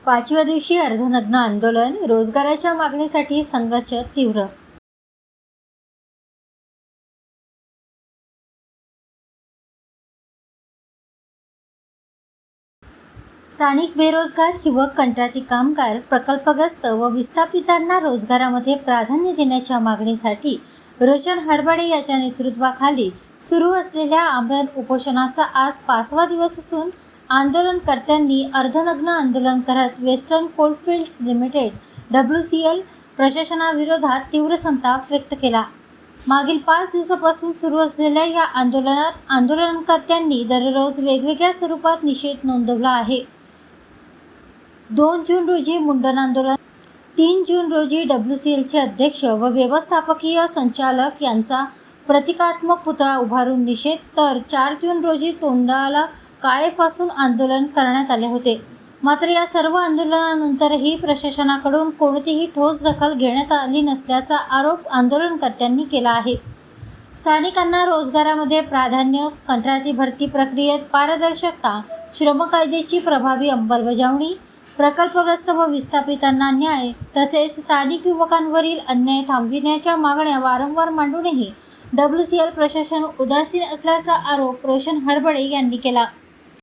पाचव्या दिवशी अर्धनग्न आंदोलन, रोजगाराच्या मागणीसाठी संघर्ष तीव्र. स्थानिक बेरोजगार युवक, कंत्राटी कामगार, प्रकल्पग्रस्त व विस्थापितांना रोजगारामध्ये प्राधान्य देण्याच्या मागणीसाठी रोशन हरबडे याच्या नेतृत्वाखाली सुरू असलेल्या आमरण उपोषणाचा आज 5वा दिवस असून आंदोलनकर्त्यांनी अर्धनग्न आंदोलन करत वेस्टर्न कोलफिल्ड्स लिमिटेड WCL प्रशासनाविरोधात तीव्र संताप व्यक्त केला. मागील 5 दिवसापासून सुरू असलेल्या या आंदोलनात आंदोलनकर्त्यांनी दररोज वेगवेगळ्या स्वरूपात निषेध नोंदवला आहे. 2 जून रोजी मुंडन आंदोलन, 3 जून रोजी WCLचे अध्यक्ष व व्यवस्थापकीय संचालक यांचा प्रतिकात्मक पुतळा उभारून निषेध, तर 4 जून रोजी तोंडाला काळे फासून आंदोलन करण्यात आले होते. मात्र या सर्व आंदोलनानंतरही प्रशासनाकडून कोणतीही ठोस दखल घेण्यात आली नसल्याचा आरोप आंदोलनकर्त्यांनी केला आहे. स्थानिकांना रोजगारामध्ये प्राधान्य, कंत्राटी भरती प्रक्रियेत पारदर्शकता, श्रम कायद्याची प्रभावी अंमलबजावणी, प्रकल्पग्रस्त व विस्थापितांना न्याय तसेच स्थानिक युवकांवरील अन्याय थांबविण्याच्या मागण्या वारंवार मांडूनही WCL प्रशासन उदासीन असल्याचा आरोप रोशन हरबडे यांनी केला.